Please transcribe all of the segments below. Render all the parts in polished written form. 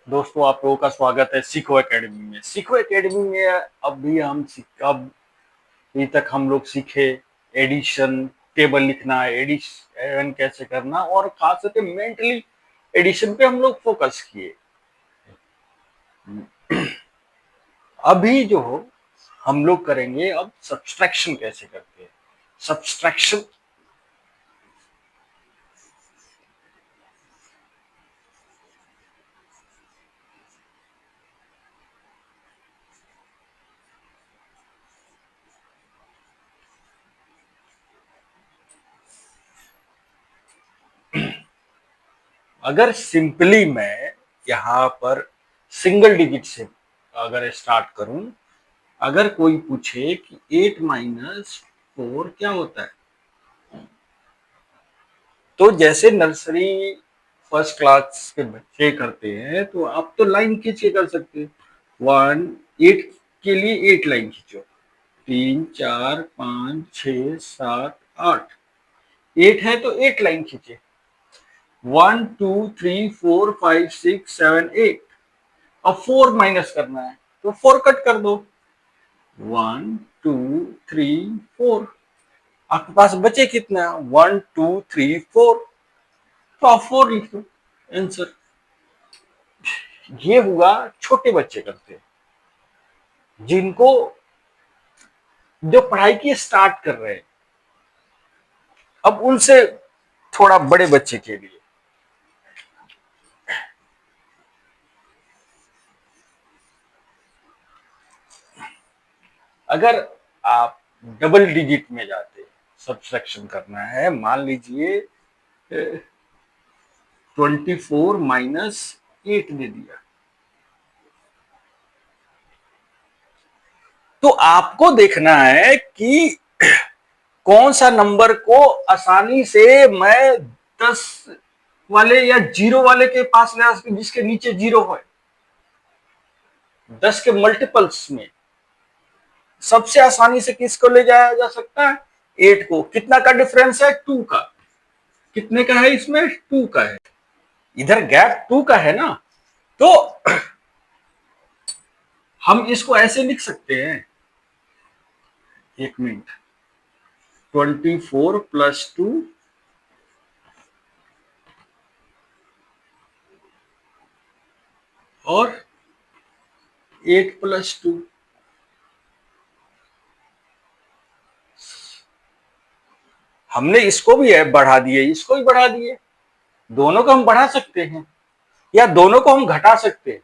दोस्तों, आप लोगों का स्वागत है सीखो एकेडमी में। सीखो एकेडमी में अभी तक हम लोग सीखे एडिशन, टेबल लिखना, एडिशन कैसे करना, और खास करके मेंटली एडिशन पे हम लोग फोकस किए। अभी जो हम लोग करेंगे, अब सब्सट्रैक्शन कैसे करते हैं। सब्सट्रैक्शन अगर सिंपली मैं यहाँ पर सिंगल डिजिट से अगर स्टार्ट करूं, अगर कोई पूछे कि 8 - 4 क्या होता है, तो जैसे नर्सरी फर्स्ट क्लास के बच्चे करते हैं, तो आप तो लाइन खींच के कर सकते हैं। 1 8 के लिए 8 लाइन खींचो। 3 4 5 6 7 8, 8 है तो 8 लाइन खींचे। 1 2 3 4 5 6 7 8। अब 4 माइनस करना है तो 4 कट कर दो। 1 2 3 4, आपके पास बचे कितना? 1 2 3 4, तो आप 4 लिख दो आंसर। ये हुआ छोटे बच्चे करते हैं, जिनको जो पढ़ाई की स्टार्ट कर रहे हैं। अब उनसे थोड़ा बड़े बच्चे के लिए, अगर आप डबल डिजिट में जाते हैं, सब्सट्रैक्शन करना है, मान लीजिए 24 - 8 दे दिया, तो आपको देखना है कि कौन सा नंबर को आसानी से मैं 10 वाले या 0 वाले के पास ले आ सकती, जिसके नीचे 0 है। 10 के मल्टीपल्स में सबसे आसानी से किसको ले जाया जा सकता है? 8 को। कितना का डिफरेंस है? 2 का। कितने का है इसमें? 2 का है। इधर गैप 2 का है ना, तो हम इसको ऐसे लिख सकते हैं। 1 मिनट। 24 + 2 और 8 + 2। हमने इसको भी बढ़ा दिए, इसको भी बढ़ा दिए। दोनों को हम बढ़ा सकते हैं या दोनों को हम घटा सकते हैं।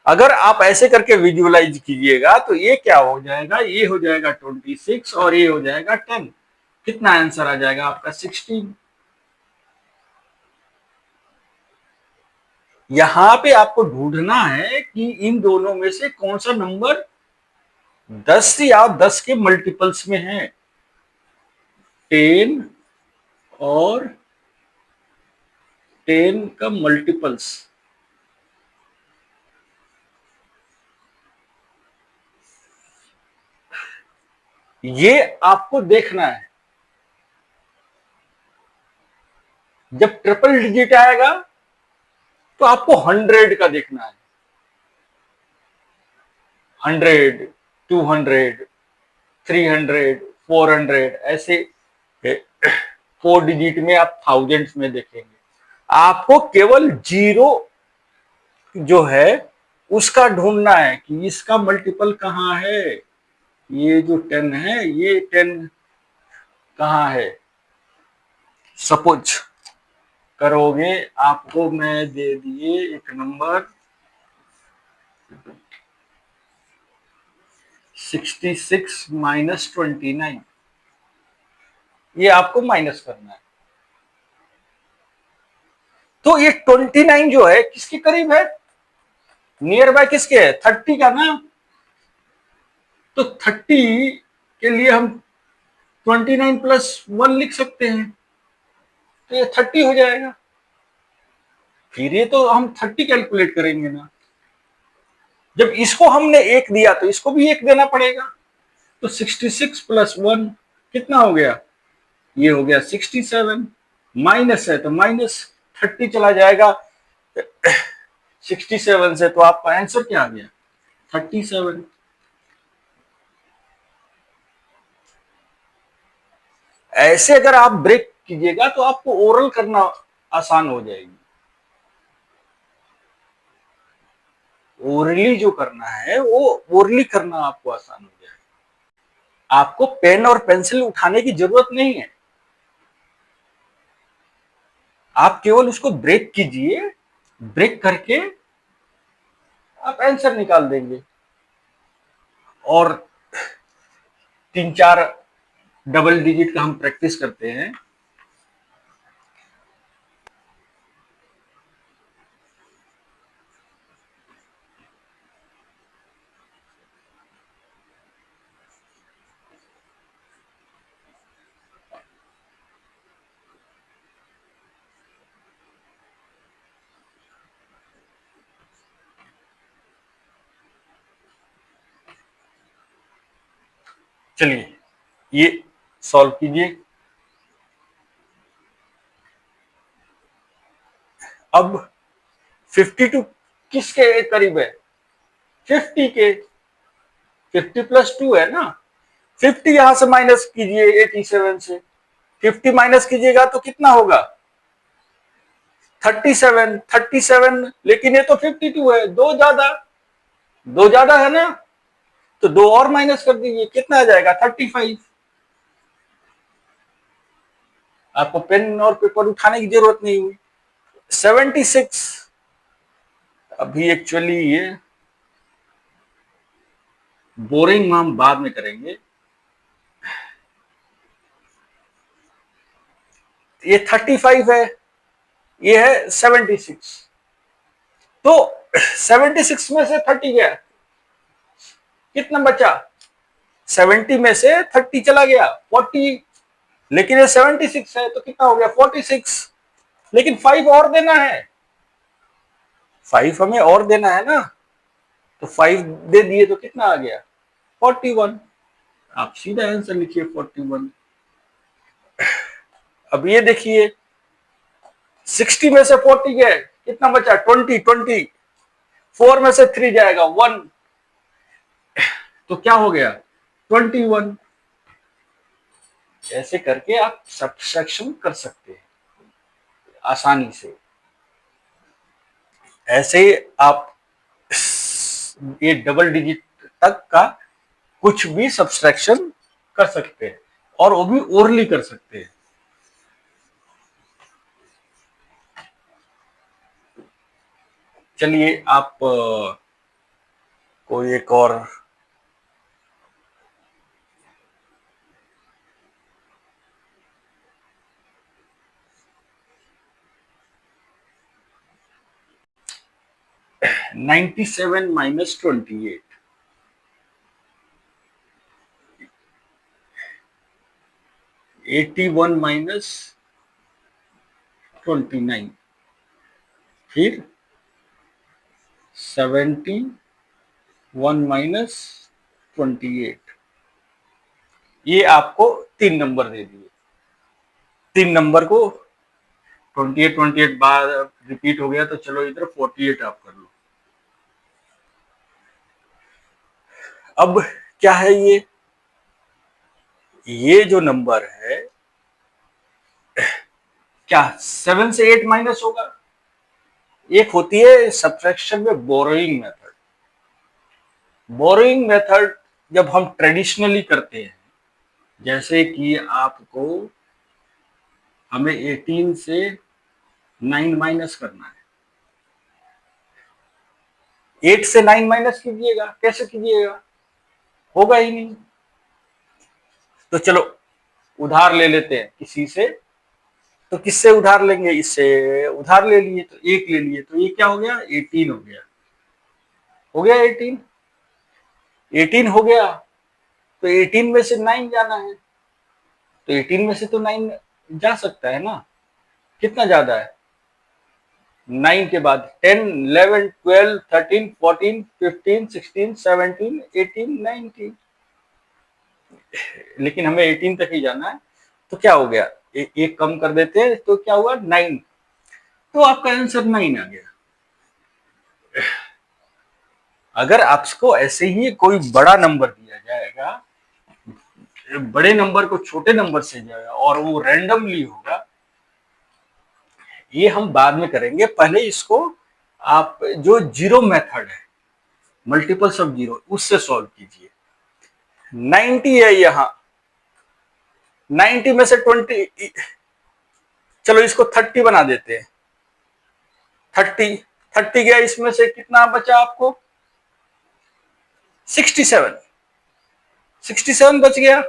अगर आप ऐसे करके विजुअलाइज कीजिएगा तो ये क्या हो जाएगा? ये हो जाएगा 26 और ये हो जाएगा 10। कितना आंसर आ जाएगा आपका? 16। यहां पे आपको ढूंढना है कि इन दोनों में से कौन सा नंबर 10 या 10 के मल्टीपल्स में है। 10 और 10 का मल्टीपल्स। ये आपको देखना है। जब ट्रिपल डिजिट आएगा तो आपको 100 का देखना है। 100, 200, 300, 400, ऐसे 4 डिजिट में आप थाउजेंड्स में देखेंगे। आपको केवल 0 जो है उसका ढूंढना है कि इसका मल्टीपल कहाँ है। ये जो 10 है, ये 10 कहाँ है। सपोज करोगे, आपको मैं दे दिए एक नंबर 66 - 29। ये आपको माइनस करना है। तो ये 29 जो है किसके करीब है? नियर बाय किसके है? 30 का ना। तो 30 के लिए हम 29 + 1 लिख सकते हैं, तो ये 30 हो जाएगा। फिर ये तो हम 30 कैलकुलेट करेंगे ना। जब इसको हमने 1 दिया तो इसको भी 1 देना पड़ेगा। तो 66 + 1 कितना हो गया? ये हो गया 67। माइनस है तो -30 चला जाएगा। 67 से, तो आपका आंसर क्या आ गया? 37। ऐसे अगर आप ब्रेक कीजिएगा तो आपको ओरल करना आसान हो जाएगी। ओरली जो करना है वो ओरली करना आपको आसान हो जाएगा। आपको पेन और पेंसिल उठाने की जरूरत नहीं है, आप केवल उसको ब्रेक कीजिए, ब्रेक करके आप आंसर निकाल देंगे। और 3-4 डबल डिजिट का हम प्रैक्टिस करते हैं। चलिए ये सॉल्व कीजिए। अब 52 किसके करीब है? 50 के। 50+2 है ना। 50 यहां से माइनस कीजिए 87 से। 50 माइनस कीजिएगा तो कितना होगा? 37। 37, लेकिन ये तो 52 है, दो ज्यादा है ना, तो दो और माइनस कर दीजिए, कितना आ जाएगा? 35। आपको पेन और पेपर उठाने की जरूरत नहीं हुई। 76। अभी एक्चुअली ये बोरिंग हम बाद में करेंगे। ये 35 है, ये है 76। तो 76 में से 30 गया, कितना बचा? 70 में से 30 चला गया, 40। लेकिन ये 76 है तो कितना हो गया? 46। लेकिन 5 और देना है, 5 हमें और देना है ना, तो 5 दे दिए तो कितना आ गया? 41। आप सीधा आंसर लिखिए 41। अब ये देखिए 60 में से 40 गए, कितना बचा? 20। 20 4 में से 3 जाएगा 1, तो क्या हो गया? 21। ऐसे करके आप सब्ट्रैक्शन कर सकते हैं आसानी से। ऐसे आप ये डबल डिजिट तक का कुछ भी सब्ट्रैक्शन कर सकते हैं, और वो भी ओरली कर सकते हैं। चलिए आप कोई एक और -97 -28। 81 -29, फिर 71 -28। ये आपको 3 नंबर दे दिए। 3 नंबर को 28 बार रिपीट हो गया, तो चलो इधर 48 आप कर लो। अब क्या है ये जो नंबर है, क्या 7 से 8 माइनस होगा? एक होती है सब्ट्रैक्शन में बोरोइंग मेथड। बोरोइंग मेथड जब हम ट्रेडिशनली करते हैं, जैसे कि आपको हमें 18 से 9 माइनस करना है, 8 से 9 माइनस कीजिएगा, कैसे कीजिएगा? होगा ही नहीं। तो चलो उधार ले लेते हैं किसी से। तो किससे उधार लेंगे? इससे उधार ले लिए, तो एक ले लिए, तो ये क्या हो गया? 18 हो गया। हो गया 18। 18 हो गया, तो 18 में से 9 जाना है, तो 18 में से तो 9 जा सकता है ना। कितना ज्यादा है? 9 के बाद 10 11 12 13 14 15 16 17 18 19। लेकिन हमें 18 तक ही जाना है, तो क्या हो गया? एक कम कर देते हैं, तो क्या हुआ? 9। तो आपका आंसर 9 आ गया। अगर आपको ऐसे ही कोई बड़ा नंबर दिया जाएगा, बड़े नंबर को छोटे नंबर से जाएगा और वो रैंडमली होगा, ये हम बाद में करेंगे। पहले इसको आप जो जीरो मेथड है, मल्टीपल्स ऑफ जीरो, उससे सॉल्व कीजिए। 90 है यहाँ, 90 में से 20, चलो इसको 30 बना देते हैं। 30 30 गया, इसमें से कितना बचा आपको? 67 67 बच गया।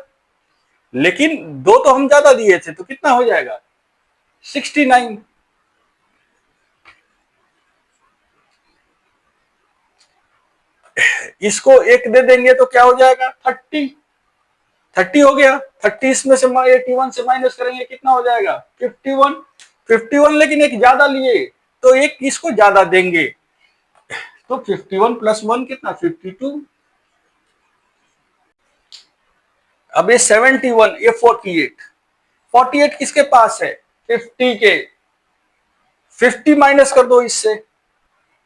लेकिन दो तो हम ज्यादा दिए थे, तो कितना हो जाएगा? 69। इसको एक दे देंगे तो क्या हो जाएगा? 30 30 हो गया। 30 इसमें से 81 से माइनस करेंगे, कितना हो जाएगा? 51 51। लेकिन एक ज्यादा लिए तो एक इसको ज्यादा देंगे, तो 51 प्लस 1 कितना? 52। अब ये 71, ये 48। 48 किसके पास है? 50 के। 50 माइनस कर दो इससे,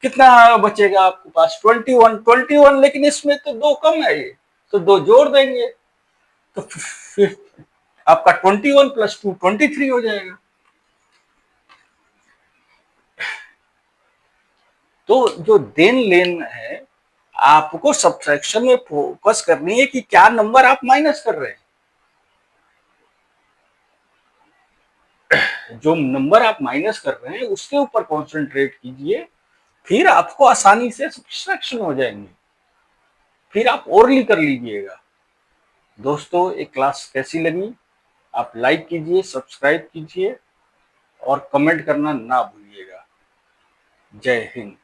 कितना बचेगा आपके पास? 21 21। लेकिन इसमें तो दो कम है, ये तो दो जोड़ देंगे, तो आपका 21 प्लस 2 23 हो जाएगा। तो जो देन लेन है, आपको सब्ट्रैक्शन में फोकस करनी है कि क्या नंबर आप माइनस कर रहे हैं। जो नंबर आप माइनस कर रहे हैं उसके ऊपर कॉन्सेंट्रेट कीजिए, फिर आपको आसानी से सब्ट्रैक्शन हो जाएंगे, फिर आप ओरली कर लीजिएगा। दोस्तों, एक क्लास कैसी लगी? आप लाइक कीजिए, सब्सक्राइब कीजिए और कमेंट करना ना भूलिएगा। जय हिंद।